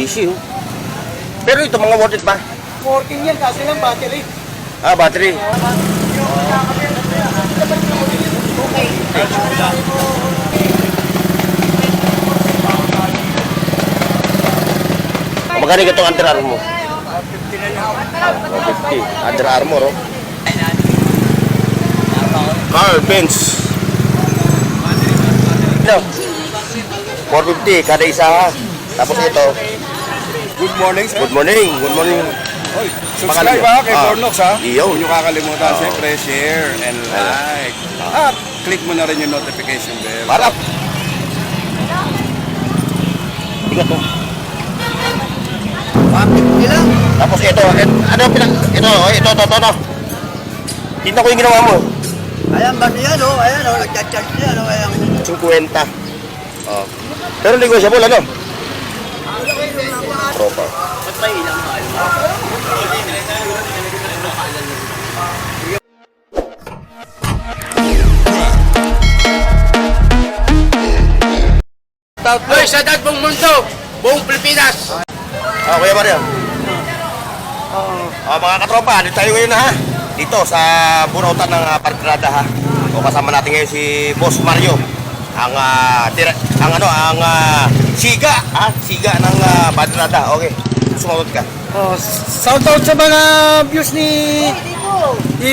JBC, oh. Pero ito, mga worth it ba? Working yan, kasi lang battery. Ah, battery. Magkano itong Under Armour mo? 50. Under Armour, oh. Carl Benz. No. 450 kada isa, ha. Tapos ito. Good morning, sir. Good morning. Good morning. Oy, subscribe ha kay Bornox ha. Iyo. Huwag nyo kakalimutan, siyempre, share and like. At click mo na rin yung notification bell. Harap. Tiga to. Ilang? Tapos ito, ano ito. Tingnan ko yung ginawa mo. Ayan ba niya, no? Ayan, no? Nagchat-chat niya, no? Ayan. 50. Oh. Pero negotiable, ano? Tropa. Hoy, sa dad buong mundo, buong Pilipinas. Kuya Mario. Mga katropa, dito tayo ngayon, ha. Dito sa burautan ng Parkrada, ha. O kasama natin ngayon si Boss Mario. Ang siga, ha? Siga ng Parkrada. Okay. Sumagot ka. Oh, shout out sa mga views ni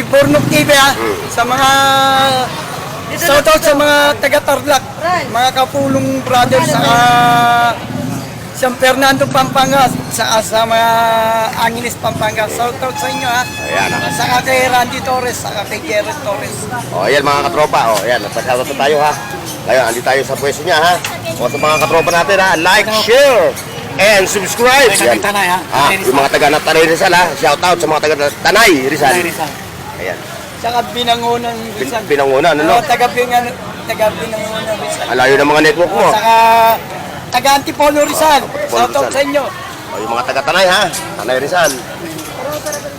Bornox TV, ha. Sa mga shout out sa mga taga-Tarlac, mga kapulong brothers sa San Fernando, Pampanga, sa mga Angeles, Pampanga. Shout out sa inyo, ha. Ayan, ha. Saka kay Randy Torres, saka kay Jared Torres. O, ayan mga katropa. O, ayan. Nagpasalamat na tayo, ha. Ngayon, andito tayo sa pwesto niya, ha. O, sa mga katropa natin, ha. Like, share, and subscribe. Yan. Yung mga taga Tanay Rizal, ha. Shout out sa mga taga Tanay Rizal. Ayan. Saka Binangonan Rizal. Binangonan, ano? Taga-Binangonan Rizal. Alayo ng mga network mo. Saka taga-Antipolo Rizal. Shout out sa inyo. O, yung mga taga Tanay, ha. Tanay Rizal.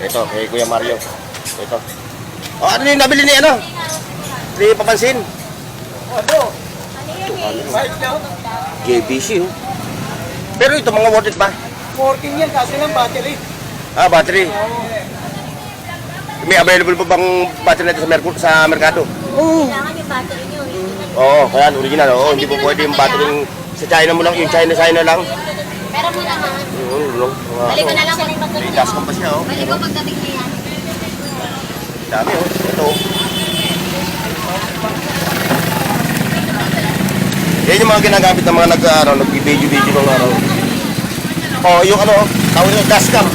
Ito, kay Kuya Mario. Ito. O, ano yung nabili ni, ano? Hindi papansin. Ano? Bike daw. JBC, oh. Pero ito, mga worth it ba? Working yan, kasi lang battery. Ah, battery. May available pa bang battery na ito sa merkado? Oo. Kailangan yung battery nyo. Oo, kaya original. Oo, hindi po pwede yung battery sa China mo lang, yung China lang. Pero mo naman. Balik ko na lang kung May pagdating gas pa siya, oh. Balik ko pagdating na yan. Dami, oh. Ito, oh. Yan yung mga ginagamit ng mga nag-video ng araw. Oh, yung ano, tawag nyo, dashcam.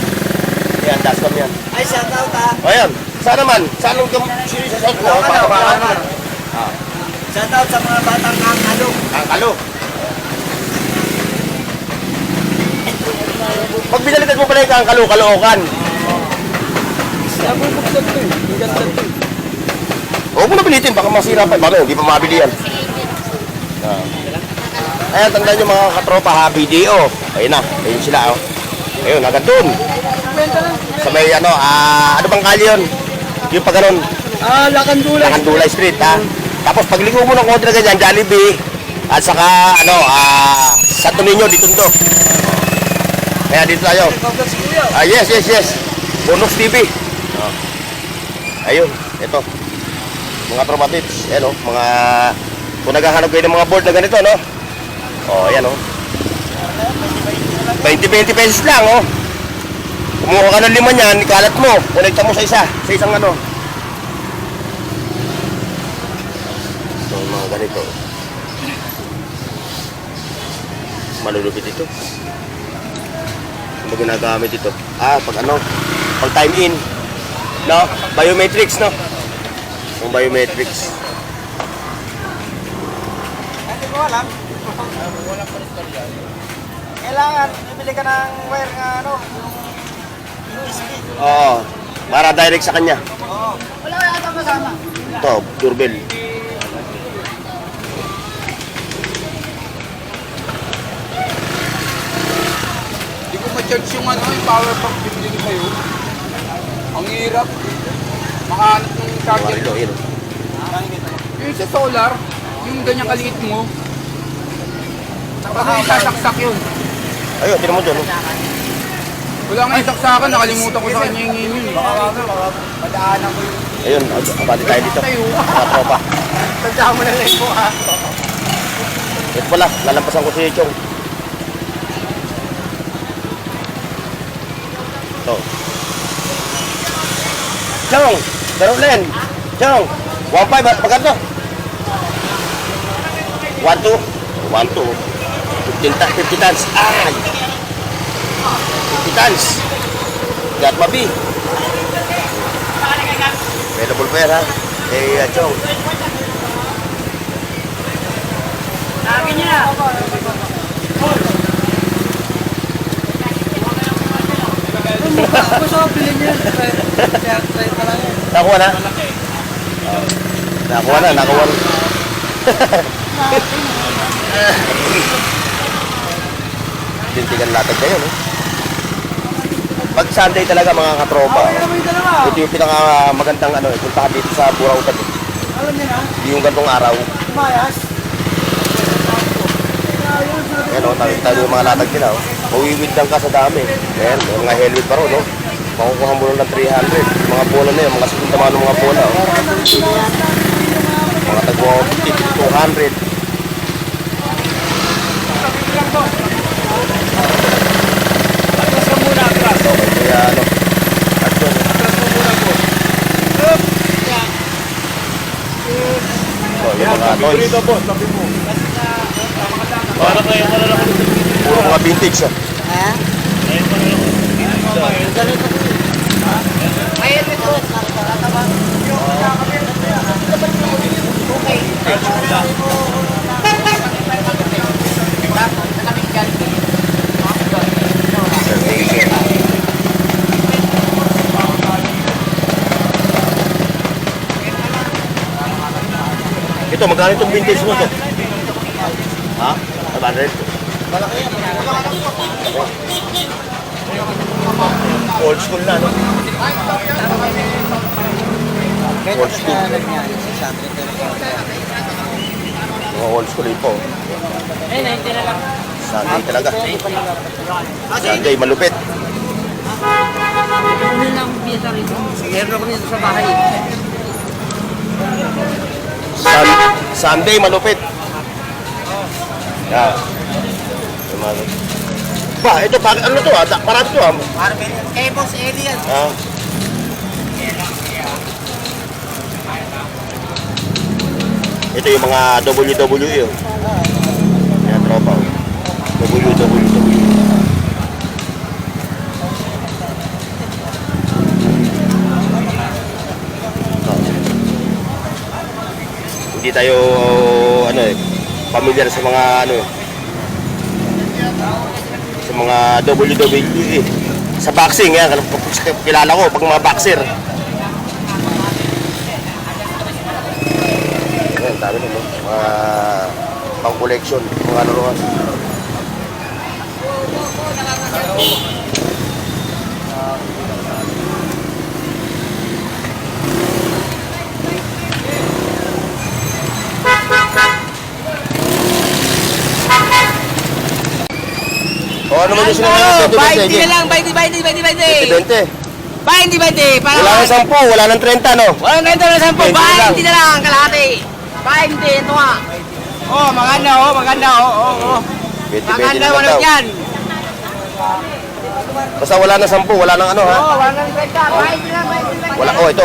Yan, dashcam yan. Ay, shout out, ha. O, yan. Saan naman? Saan nung sino sa shot mo? Pakamakan. Shout out sa mga batang kakalong. Ang kalo. Pag binalikan mo pala yung kalo, kalookan. Nabubuksan to, eh. Ang ganda to. Huwag mo na pilitin, baka masira pa. Baka hindi pa mabili yan. Ayan, tandaan nyo mga katropa, ha, video. Ayun na, ayun sila, oh. Ayun, agad dun. Sa may ano, ano bang kali yun? Yung pag ganun, Lakandulay. Lakandulay Street, ha. Tapos pagligo mo ng kontra ganyan, Jollibee. At saka, Santo Niño, dito. Kaya dito tayo. Yes. Bornox TV. Ayun, ito. Mga tropa tips. Ayan, mga... Kung naghahanap kayo ng mga board na ganito, no? Ayan, 20 pesos lang, oh. Kumuha ka ng 5 niyan, ikalat mo. Konekta mo sa isang ano. So, mga ganito. Malulupit ito. Ano ginagamit ito? Pag time in. No? Biometrics, no? Yung biometrics. Hindi ko alam. Kailangan, bibili ka ng wire nga, USB. Oo. Para direct sa kanya. Wala ka kasama. Ito, doorbell. Hindi ko ma-charge yung yung power bank bibili kayo. Ang hirap. Makahanap ng charger. Marilo, yun. Yung sa solar, yung ganyang kaliit mo, tapos yung sasaksak yun. Ayun, tinan mo dyan. Oh. Wala nga isak sa akin, nakalimutan ko sa kanya yung yun. Madaanan ko yung... Ayun, abati tayo dito. Mga tropa. Tandaan mo na lang po ha. Ito pala, lalampasan ko si Chong. Ito. Chong! Darong Len! Chong! 1.5, magkano? 1.2? 1.2. 50 tons. Ay! 50 tons. Gat mabi. Available pair ha. Eh, Chong. Sabi niya. Ako sa bilhin niya. Try pa lang yan. Nakuha na? Nakuha na, nakuha na. Tintigan latag kayo, no? Pag Sunday talaga mga katropa, Alam mo yung dalawa. ito yung pinakamagandang ano, puntahan dito sa Burautan. Alam niya na. Yung gantong araw. Mayas. Ayan o, tayo yung mga latag nila. Mawiwid lang ka sa dami. Ayan, may mga helmet pa rin, no? Makukuha mo lang ng 300. Mga bola na yun, mga sakunta mga mga bola. Oh. Mga tagwa 50, 200. Kaya ano, action. So, yung mga toys. Puro mga vintage, ah. Ito, magkano itong vintage mo to? Ha? 500? Old school na, no? Old school. Mga old school po. Sunday talaga. Sunday, malupit. Ano lang biyata rito? Meron ako nito sa bahay. Sunday, malupit. Yeah. Ba, ito, ano to ah? Parang to ah. Eh, boss, alien. Ah. Ito yung mga WWE. Oh. Yan, tropa. Oh. WWE. Hindi tayo ano eh familiar sa mga ano eh, sa mga WWE. Sa boxing yan, kilala ko pag mga boxer. Yan, dami naman. Mga pang collection, mga ano naman. O ano mo yung sinunod? 20 na lang, 20. 20. 20. Para Wala nang 10, wala nang 30, no? walang ganito na 10. 20 na lang. 20 na lang, kalahati. 20, ito nga. Oh, maganda, maganda, oh. 20 Maganda, naman wala daw. yan. Basta wala nang 10, wala nang ano ha? Oh, wala nang 20. 20 na, 20. Wala, oh ito.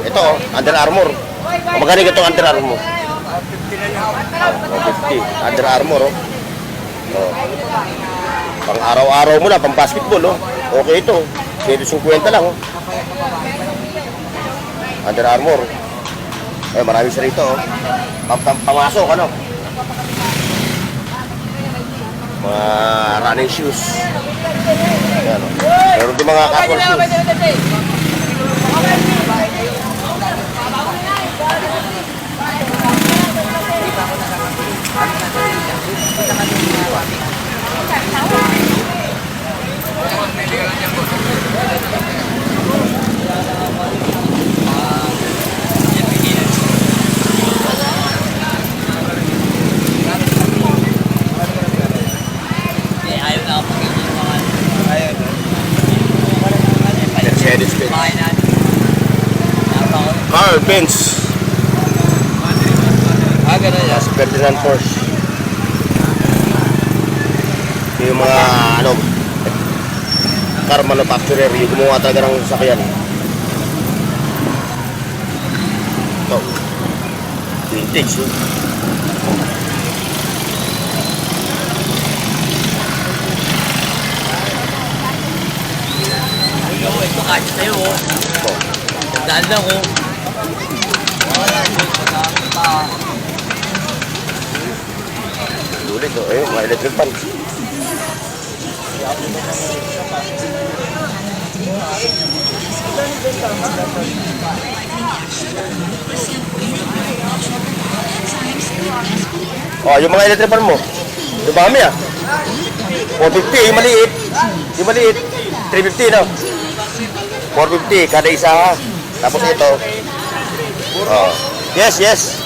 Ito oh, Under Armour. Magaling itong Under Armour. 50. Under Armour oh. Oh. Pang araw-araw mo na, pang basketball oh. Okay ito. 150 lang oh. Under Armour. Eh, marami sa rito oh. Pamasok ano. Mga running shoes. Yan oh. Meron din mga casual shoes. Ayaw na ako. Mercedes-Benz. Carl Benz. Ganun yan. Mas Ferdinand Porsche. Yung mga ano car manufacturer yung gumawa talaga ng sasakyan. Ito. Vintage. Ito kasi sa'yo, oh. Ito. Tandaan lang, oh. Lulit. Ayun, mga electric fan. Oh, yung mga electric fan mo. Dumami ah. 450, yung maliit. Yung maliit. 350 no? 450 kada isa ha. Tapos ito. Oh. Yes, yes.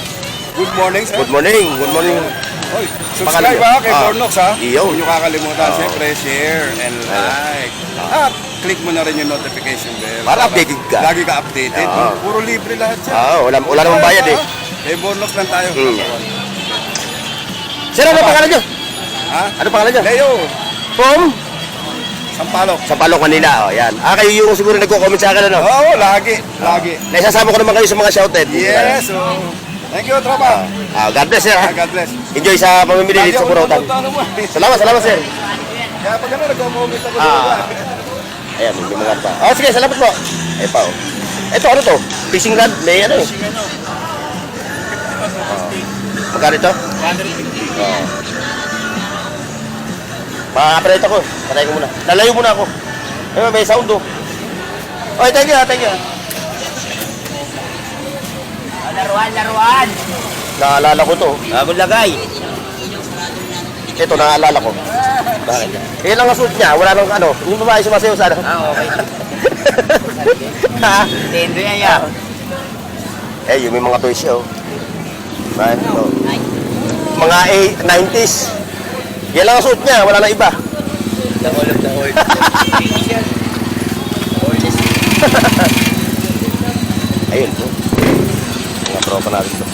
Good morning, sir. Good morning. Good morning. Oy, subscribe ha kay Bornox ha. Iyon. Huwag niyo kakalimutan, Oo. siyempre, share and like. At click mo na rin yung notification bell. Para updated ka. Lagi ka updated. Oo. Puro libre lahat siya. Wala namang bayad eh. Kay Bornox lang tayo. Sir, ano pangalan nyo? Ha? Ano pangalan nyo? Leo, From? Sampalok. Sa Palok, Manila. Yan. Kayo yung siguro nagko-comment sa akin, ano? Oo, lagi. Lagi. Naisasama ko naman kayo sa mga shouted. Yes, so. Thank you, tropa. God bless, sir. Ha? God bless. Enjoy sa pamimili dito sa Burautan. Salamat, sir. Kaya pag ano, nag-comment ako Ayan, may mga pa. Sige, salamat po. Ay pa, oh. Ito, ano to? Fishing rod? May ano eh. Magkano ito? 150. Makapreta ko. Patay ko muna. Lalayo muna ako. Ayun, may sound oh. Oy, thank you, thank you. Laruan! Naalala ko to. Bagong lagay. Ito, naalala ko. Bakit? Kaya lang ang suit niya, wala nang ano. Yung babae sumasayaw sa ano. Okay. Ha? Tendo yan yan. Yung may mga toys siya oh. Bakit? Oh. Mga 90s. Yan lang ang suit niya, wala nang iba. Dahol. Ayun po. Mga tropa natin to.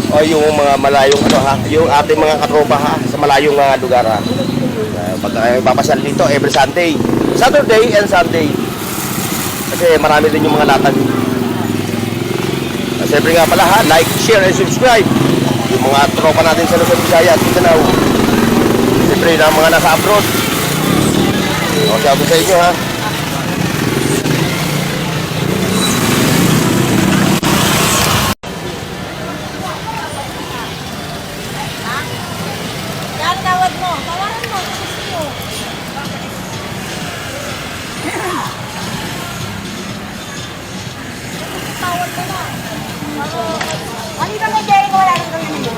O yung mga malayong ano ha, yung ating mga katropa ha, sa malayong lugar ha. Pagka kayo papasyal dito every Sunday. Saturday and Sunday. Kasi marami din yung mga latag. Siyempre nga pala ha, like, share, and subscribe. Yung mga tropa natin sa Luzon, Visayas at Mindanao. Siyempre na mga nasa abroad. O sabi sa inyo ha. Tawad mo. Tawaran mo. Gusto mo. Tawad mo na. Ano ba may Jerry ko wala nang gawin nyo?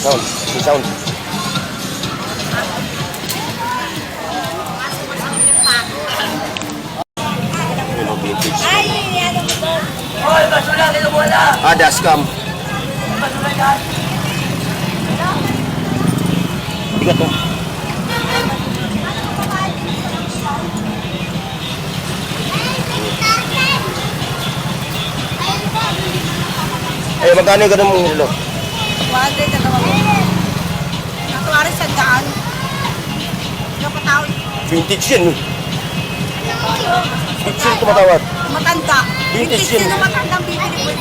Sound, may sound. Yun o, vintage. Ay, ano mo to? Dashcam. Bigat to. Magkano yung ganun mong hilo? 200 na naman mo. Natuwari sa daan. Yung patawad. Vintage yan eh. Vintage yung tumatawad. Matanda. Vintage yun. Sino matandang bibili ko?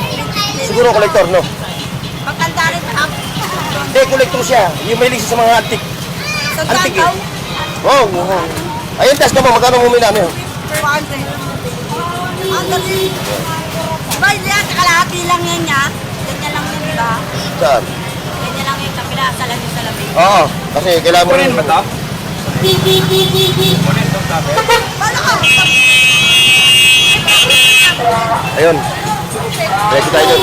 Siguro kolektor, no? Matanda rin pa. Hindi, kolektor siya. Yung may lisa sa mga antik. Sa Antik daan eh. Wow, wow. Ayun, test ka mo. Magkano mo minano yun? 200. Diba yan? Kalahati lang yan niya. Ganyan lang yun, diba? Saan? Ganyan lang yung kapila. Salamin, salamin. Oo, kasi kailangan mo rin. Paano ka? Ayun. Ready tayo dun.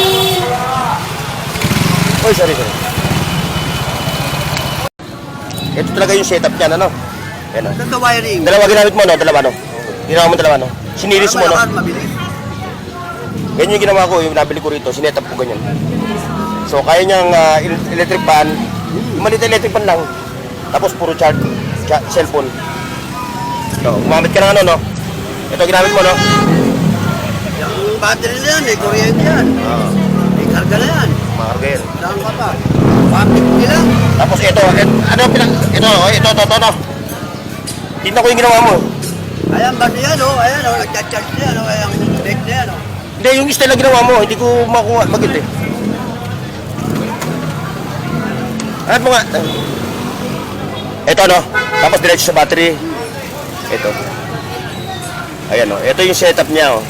Uy, sorry. Ito talaga yung setup niyan, ano? Yan, no? Ganda wiring. Dalawa ginamit mo, no? Dalawa, no? Ginawa mo dalawa, no? Siniris mo, no? Mabilis. Ganyan yung ginawa ko, yung nabili ko rito, sinetap ko ganyan. So, kaya niyang electric fan, Yung maliit na electric pan lang. Tapos puro charge, cellphone. So, gumamit ka ng ano, no? Ito ginamit mo, no? Yung battery na yan, may kuryente yan. May karga na yan. Makarga yan. Saan ka pa? Bakit nila? Tapos ito, ito, no? Tingnan ko yung ginawa mo. Ayan, battery yan, oh. Ayan, oh. Nagcharge na yan, oh. Ayan, deck na yan, oh. Hindi, yung style na ginawa mo, hindi ko makuha, magit eh. Ano mo nga? Ito, no? Tapos diretso sa battery. Ito. Ayan, no? Ito yung setup niya, oh.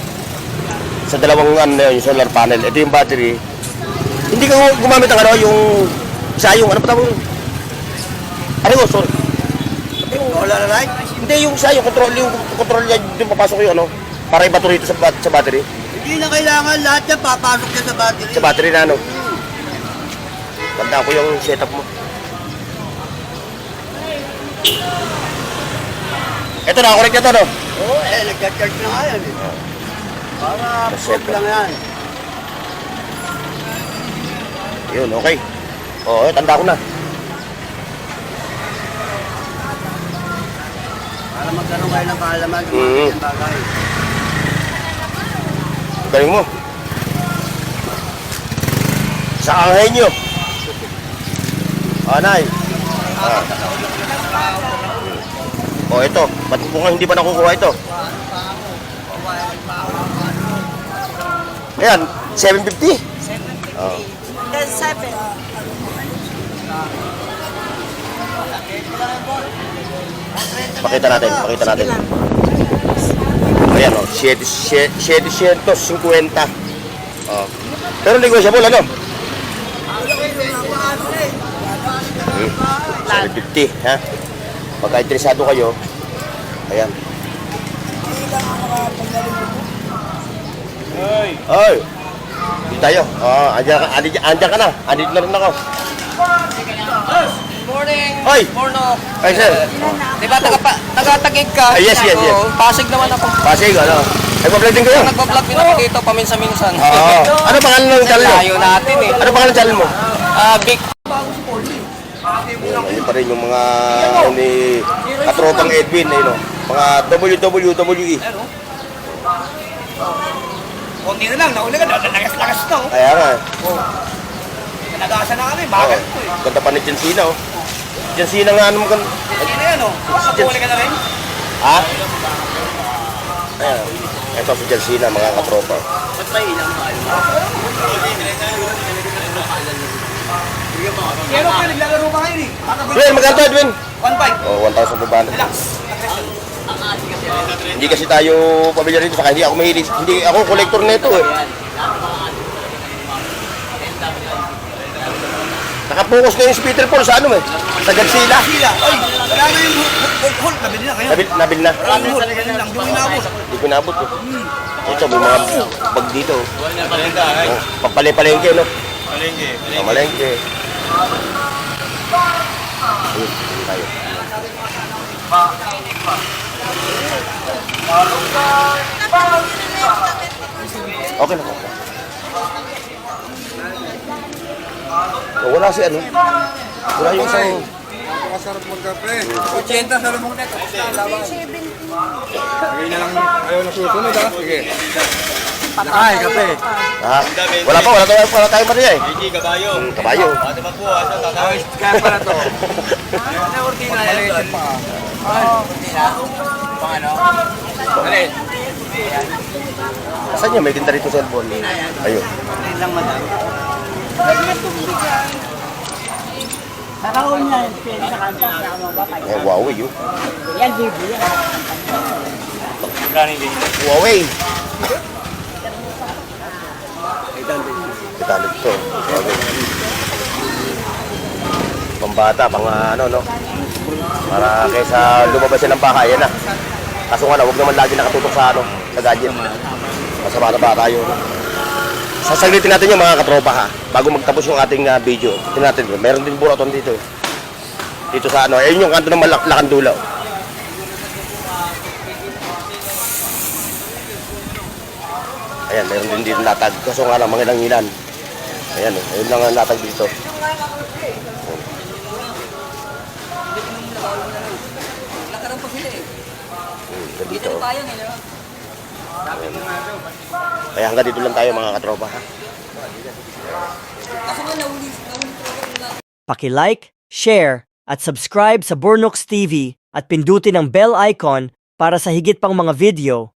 Sa dalawang, yung solar panel. Ito yung battery. Hindi ka gumamit ng ano, yung sayong, ano pa tawag? Ano ko, sorry. Wala na light? Hindi, yung sayong, control niya, yung papasok yung ano, para ibato rito sa battery. Hindi na kailangan lahat yan, papasok yan sa battery. Sa battery na, ano. Tandaan ko yung setup mo. Ito na, correct na to, no? Oo, nagcharge na nga yan, eh. Para Set proof lang yan. Yun, okay. Oo, tanda ko na. Para magkaroon kayo ng kaalaman kung Mhm. ano yung bagay. Galing mo. Sa anghay nyo. Nay. Oh, ito. Ba't mukhang hindi pa nakukuha ito? Ayan, 750. Oh. Then 7. Pakita natin. Ayan, oh, 750. Oh. Pero negotiable, ano? 750, ha? Pagka interesado kayo, ayan. Ay! Dito tayo. Andyan ka na. Andito na rin ako. Morning! Hoy! Morno! Ay, sir. Di ba taga-tagig ka? Yes. Oo, Pasig naman ako. Pasig, ano? Ay, pa-vlog din kayo? Nagpa-vlog din ako dito paminsan-minsan. Oo. Ano pangalan ng channel mo? Layo natin eh. Ano pangalan ng channel mo? Big. Ayun pa rin yung mga ni katropang Edwin, ayun, mga WWE. Konti na lang, nauli ka, lagas-lagas na. Kaya nga. Nalagasan na kami, Oh, ganda pa ni Jensina, oh. Jensina nga, ano mo kan... Sino yan oh? Kapuli ka na rin? Ha? Ayan. Ito si Jensina, mga katropa. Pero ka, naglalaro ka ngayon eh. Edwin, magkano Edwin? 1.5. Oh, 1,000 bubana. Relax. Hindi kasi tayo pamilyar dito, saka hindi ako mahilig. Hindi ako kolektor na ito, eh. Nakapokus na yung si Peter Paul sa ano, eh. Sa Godzilla. Sila, ay, wala na yung hold, nabili na kayo. Nabil na. Wala na yung hold, ganun lang, yung inabot. Hindi ko nabot, eh. Ito, may mga bag dito. Oh, papalengke, no? Palengke. Ayun, tayo. Okay na po. Oh, wala si ano. Wala yung isang... Masarap magkape. 80 sa lumong neto. Lagay na lang ayaw na susunod ha. Sige. Ay, kape. Ah, wala tayo Maria eh. Hindi, kabayo. Kabayo. Ate pa po, asa tatawid. Kaya pala to. Ano ordina yan? Pa. Pang ano? Alin? Saan niya? May tinta rito sa cellphone. Ayun. Alin lang madam. Nakahuli na yung pin sa kanta sa mabakay. Eh, Huawei yun. Yan, baby. Yan. Huawei. Italit to. Huawei. Pambata, pang ano, no? Para kaysa lumabas yan ng baka, yan na. Kaso nga na, huwag naman lagi nakatutok sa ano, sa gadget. Masama na bata yun. Sasaglitin natin yung mga katropa ha, bago magtapos yung ating video. Tingnan natin, meron din buraton dito. Dito sa ano, ayun yung kanto ng Lakandula. Ayan, meron din dito latag. Kaso nga lang, mga ilan. Ayan, ayun lang ang latag dito. Nakaroon pa sila eh. Dito. Tayo nila. Kaya hanggang dito lang tayo mga katropa. Ha? Kaso nga nahuli talaga. Paki-like, share, at subscribe sa Bornox TV at pindutin ang bell icon para sa higit pang mga video